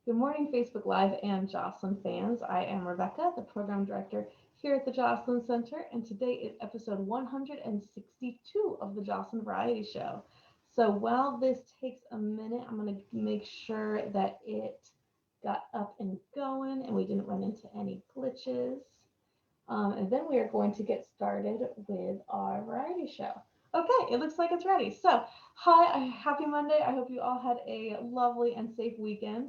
Good morning, Facebook Live and Joslyn fans. I am Rebecca, the program director here at the Joslyn Center, and today is episode 162 of the Joslyn Variety Show. So while this takes a minute, I'm going to make sure that it got up and going and we didn't run into any glitches. And then we are going to get started with our variety show. Okay, it looks like it's ready. So, hi, happy Monday. I hope you all had a lovely and safe weekend.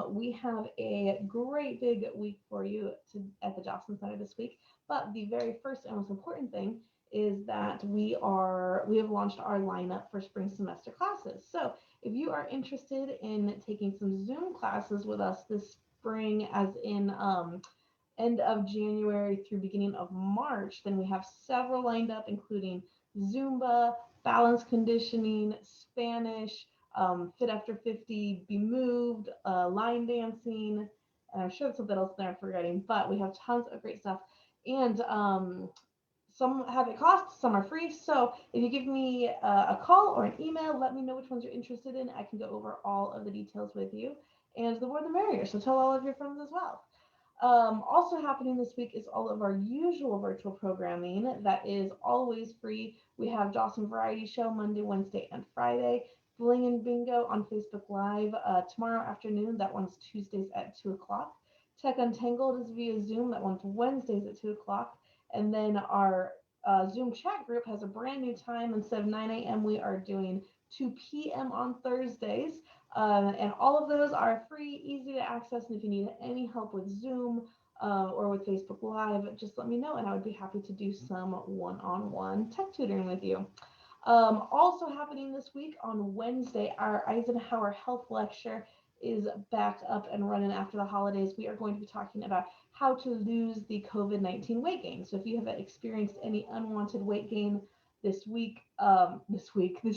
We have a great big week for you at the Jocelyn Center this week. But the very first and most important thing is that we have launched our lineup for spring semester classes. So, if you are interested in taking some Zoom classes with us this spring, as in end of January through beginning of March, then we have several lined up, including Zumba, balance conditioning, Spanish, Fit After 50, Be Moved, line dancing, and I'm sure there's something else there I'm forgetting, but we have tons of great stuff. And some have a cost, some are free. So if you give me a call or an email, let me know which ones you're interested in. I can go over all of the details with you. And the more the merrier. So tell all of your friends as well. Also happening this week is all of our usual virtual programming that is always free. We have Jocelyn Variety Show Monday, Wednesday, and Friday. Bling and Bingo on Facebook Live tomorrow afternoon. That one's Tuesdays at 2 o'clock. Tech Untangled is via Zoom. That one's Wednesdays at 2 o'clock. And then our Zoom chat group has a brand new time. Instead of 9 a.m., we are doing 2 p.m. on Thursdays. And all of those are free, easy to access. And if you need any help with Zoom or with Facebook Live, just let me know, and I would be happy to do some one-on-one tech tutoring with you. Also happening this week on Wednesday, our Eisenhower Health Lecture is back up and running after the holidays. We are going to be talking about how to lose the COVID-19 weight gain. So if you have experienced any unwanted weight gain this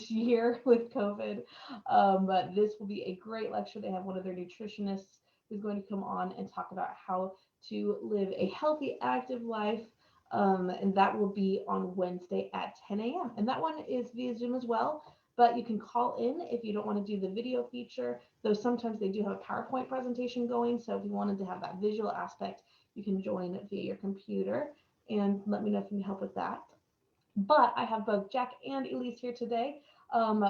year with COVID, but this will be a great lecture. They have one of their nutritionists who's going to come on and talk about how to live a healthy, active life. And that will be on Wednesday at 10 a.m. And that one is via Zoom as well. But you can call in if you don't want to do the video feature, though sometimes they do have a PowerPoint presentation going. So if you wanted to have that visual aspect, you can join via your computer, and let me know if you need help with that. But I have both Jack and Elyse here today.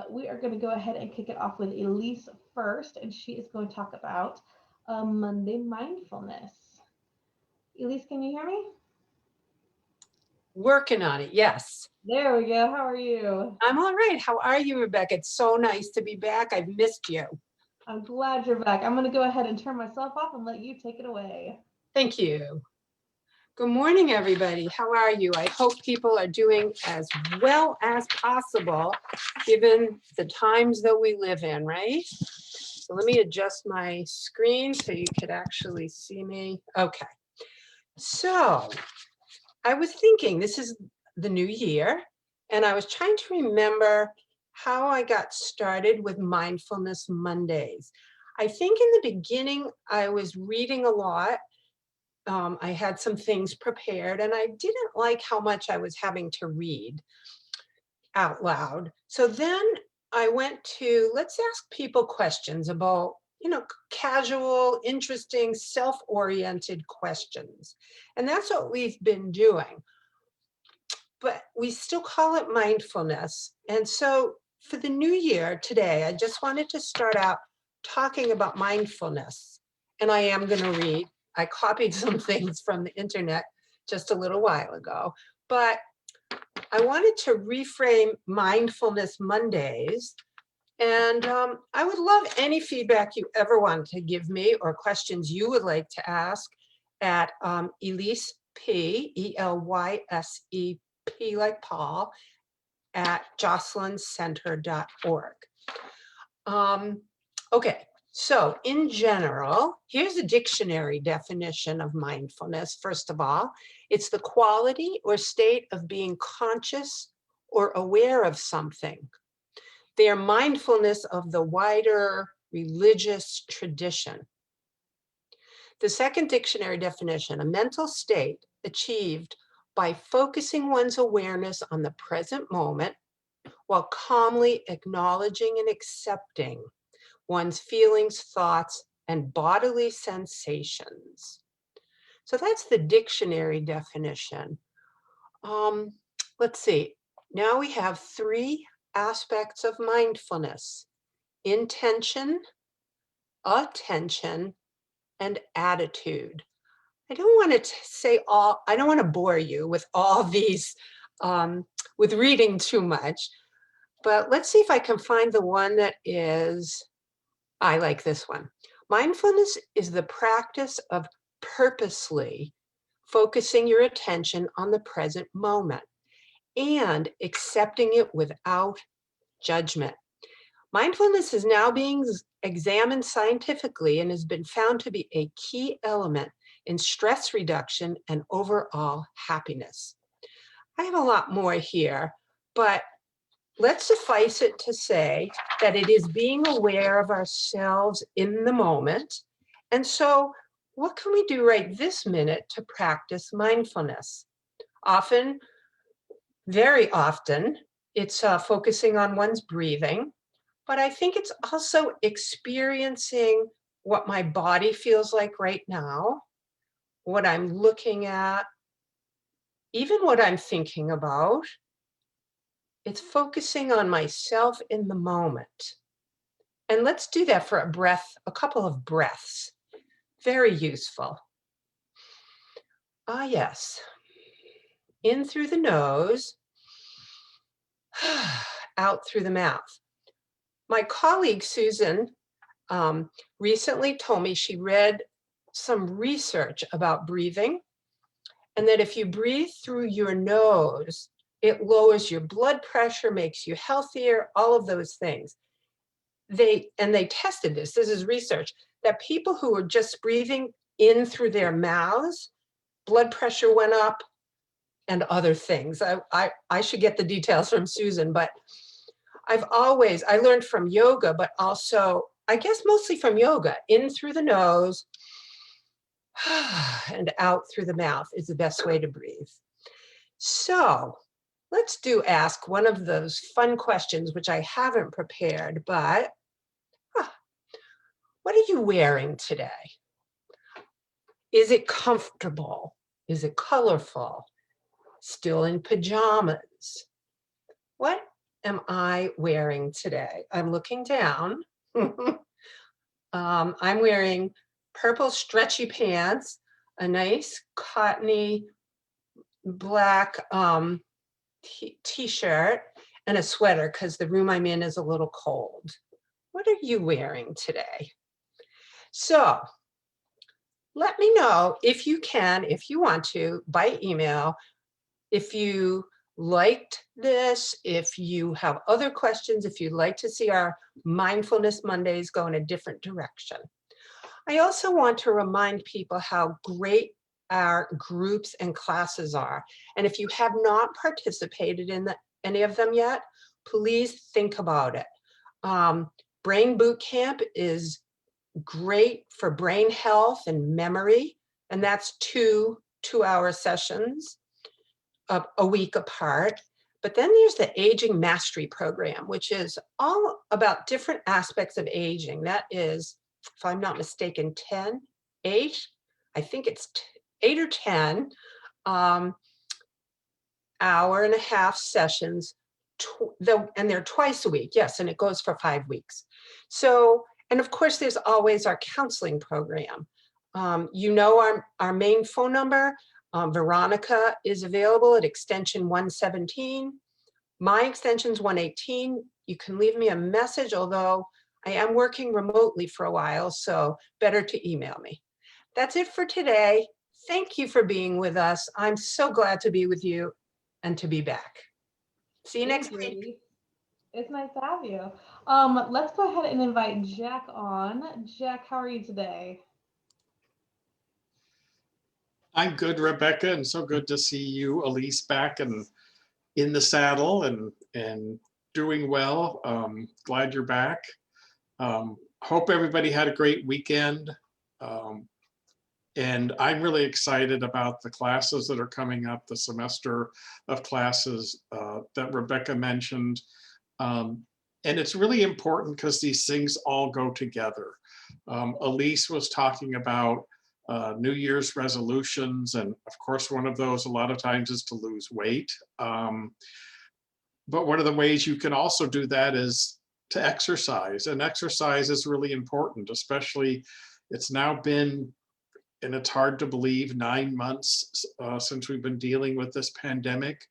We are going to go ahead and kick it off with Elyse first, and she is going to talk about Monday mindfulness. Elyse, can you hear me? Working on it, yes. There we go. How are you? I'm all right. How are you, Rebecca? It's so nice to be back. I've missed you. I'm glad you're back. I'm going to go ahead and turn myself off and let you take it away. Thank you. Good morning, everybody. How are you? I hope people are doing as well as possible, given the times that we live in, right? So let me adjust my screen so you could actually see me. Okay. So I was thinking, this is the new year, and I was trying to remember how I got started with Mindfulness Mondays. I think in the beginning, I was reading a lot. I had some things prepared, and I didn't like how much I was having to read out loud. So then I went to let's ask people questions about, casual, interesting, self-oriented questions. And that's what we've been doing. But we still call it mindfulness. And so for the new year today, I just wanted to start out talking about mindfulness. And I am going to read. I copied some things from the internet just a little while ago, but I wanted to reframe Mindfulness Mondays. And I would love any feedback you ever want to give me or questions you would like to ask at Elyse P, ELYSE P like Paul, at joslyncenter.org. Okay, so in general, here's a dictionary definition of mindfulness. First of all, it's the quality or state of being conscious or aware of something. Their mindfulness of the wider religious tradition. The second dictionary definition, a mental state achieved by focusing one's awareness on the present moment while calmly acknowledging and accepting one's feelings, thoughts, and bodily sensations. So that's the dictionary definition. Let's see. Now we have 3 aspects of mindfulness: intention, attention, and attitude. I don't want to say all, I don't want to bore you with all these, with reading too much, but let's see if I can find the one that is, I like this one. Mindfulness is the practice of purposely focusing your attention on the present moment and accepting it without judgment. Mindfulness is now being examined scientifically and has been found to be a key element in stress reduction and overall happiness. I have a lot more here, but let's suffice it to say that it is being aware of ourselves in the moment. And so, what can we do right this minute to practice mindfulness? Often, very often, it's focusing on one's breathing, but I think it's also experiencing what my body feels like right now, what I'm looking at, even what I'm thinking about. It's focusing on myself in the moment. And let's do that for a couple of breaths. Very useful. Ah, yes. In through the nose, out through the mouth. My colleague Susan recently told me she read some research about breathing, and that if you breathe through your nose, it lowers your blood pressure, makes you healthier, all of those things. They tested this is research, that people who were just breathing in through their mouths, blood pressure went up and other things. I should get the details from Susan, but I learned from yoga, but also, I guess mostly from yoga, in through the nose and out through the mouth is the best way to breathe. So let's ask one of those fun questions, which I haven't prepared, but what are you wearing today? Is it comfortable? Is it colorful? Still in pajamas? What am I wearing today? I'm looking down. I'm wearing purple stretchy pants, a nice cottony black t-shirt, and a sweater because the room I'm in is a little cold. What are you wearing today? So let me know if you can, if you want to, by email, if you liked this, if you have other questions, if you'd like to see our Mindfulness Mondays go in a different direction. I also want to remind people how great our groups and classes are. And if you have not participated in any of them yet, please think about it. Brain Boot Camp is great for brain health and memory, and that's 2 2-hour sessions a week apart. But then there's the Aging Mastery Program, which is all about different aspects of aging. That is, if I'm not mistaken, 8, I think it's 8 or 10 hour-and-a-half sessions, and they're twice a week, yes, and it goes for 5 weeks. So, and of course, there's always our counseling program. You know our main phone number, Veronica is available at extension 117. My extension's 118. You can leave me a message, although I am working remotely for a while, so better to email me. That's it for today. Thank you for being with us. I'm so glad to be with you and to be back. See you next week. It's nice to have you. Let's go ahead and invite Jack on. Jack, how are you today? I'm good, Rebecca, and so good to see you, Elyse, back and in the saddle and doing well. Glad you're back. Hope everybody had a great weekend. And I'm really excited about the classes that are coming up, the semester of classes that Rebecca mentioned. And it's really important because these things all go together. Elyse was talking about New Year's resolutions. And of course, one of those a lot of times is to lose weight. But one of the ways you can also do that is to exercise. And exercise is really important, especially it's now been, and it's hard to believe, 9 months since we've been dealing with this pandemic.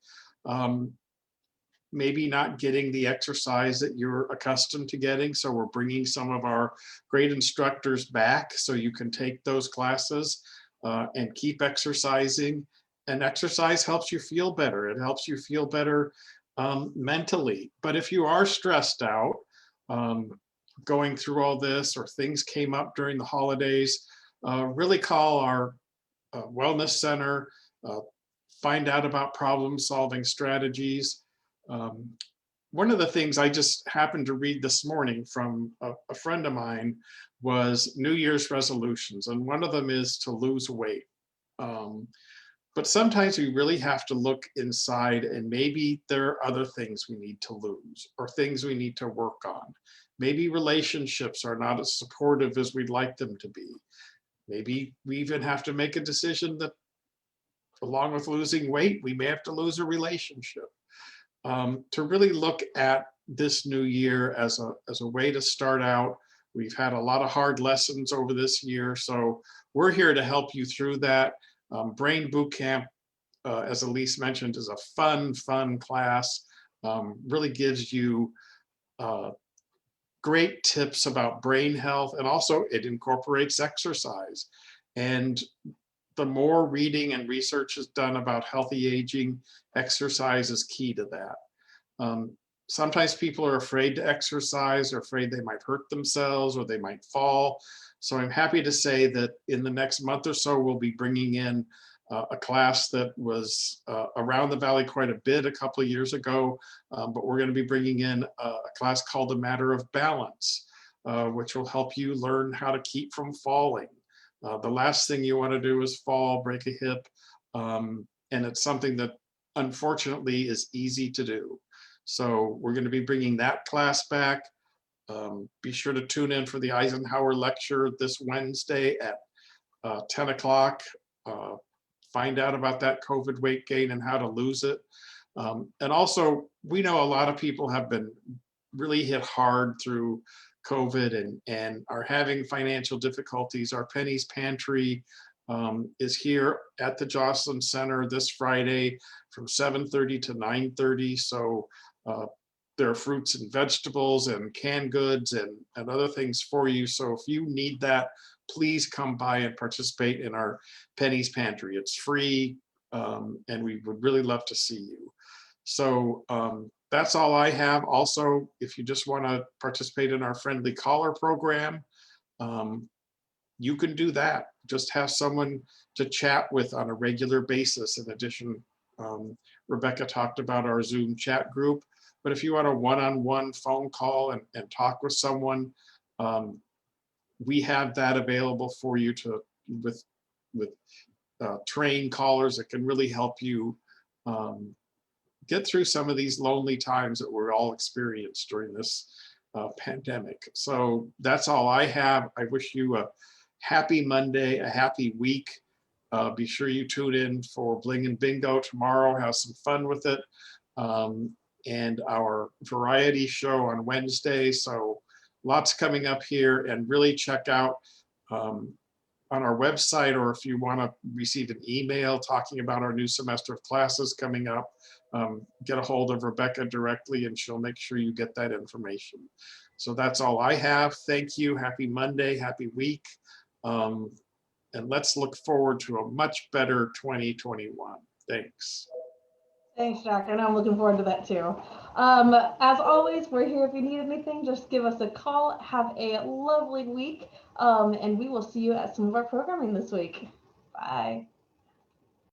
Maybe not getting the exercise that you're accustomed to getting. So we're bringing some of our great instructors back so you can take those classes and keep exercising. And exercise helps you feel better. It helps you feel better mentally. But if you are stressed out, going through all this, or things came up during the holidays, really call our wellness center, find out about problem solving strategies. One of the things I just happened to read this morning from a friend of mine was New Year's resolutions, and one of them is to lose weight. But sometimes we really have to look inside, and maybe there are other things we need to lose or things we need to work on. Maybe relationships are not as supportive as we'd like them to be. Maybe we even have to make a decision that along with losing weight, we may have to lose a relationship. To really look at this new year as a way to start out. We've had a lot of hard lessons over this year, so we're here to help you through that. Brain Boot Camp, as Elyse mentioned, is a fun class. Really gives you great tips about brain health, and also it incorporates exercise. And the more reading and research is done about healthy aging, exercise is key to that. Sometimes people are afraid to exercise, or afraid they might hurt themselves or they might fall. So I'm happy to say that in the next month or so, we'll be bringing in a class that was around the Valley quite a bit a couple of years ago, but we're going to be bringing in a class called The Matter of Balance, which will help you learn how to keep from falling. The last thing you want to do is fall, break a hip, and it's something that unfortunately is easy to do. So we're going to be bringing that class back. Be sure to tune in for the Eisenhower lecture this Wednesday at 10 o'clock. Find out about that COVID weight gain and how to lose it. And also, we know a lot of people have been really hit hard through COVID and are having financial difficulties. Our Penny's Pantry is here at the Joslyn Center this Friday from 7:30 to 9:30. So there are fruits and vegetables and canned goods and other things for you. So if you need that, please come by and participate in our Penny's Pantry. It's free, and we would really love to see you. So that's all I have. Also, if you just want to participate in our friendly caller program, you can do that. Just have someone to chat with on a regular basis. In addition, Rebecca talked about our Zoom chat group. But if you want a one-on-one phone call and talk with someone, we have that available for you with trained callers that can really help you get through some of these lonely times that we're all experienced during this pandemic. So that's all I have. I wish you a happy Monday, a happy week. Be sure you tune in for Bling and Bingo tomorrow. Have some fun with it. And our variety show on Wednesday. So lots coming up here, and really check out on our website, or if you want to receive an email talking about our new semester of classes coming up, get a hold of Rebecca directly and she'll make sure you get that information. So that's all I have. Thank you. Happy Monday, happy week. And let's look forward to a much better 2021. Thanks. Thanks, Jack. And I'm looking forward to that too. As always, we're here if you need anything. Just give us a call. Have a lovely week. And we will see you at some of our programming this week. Bye.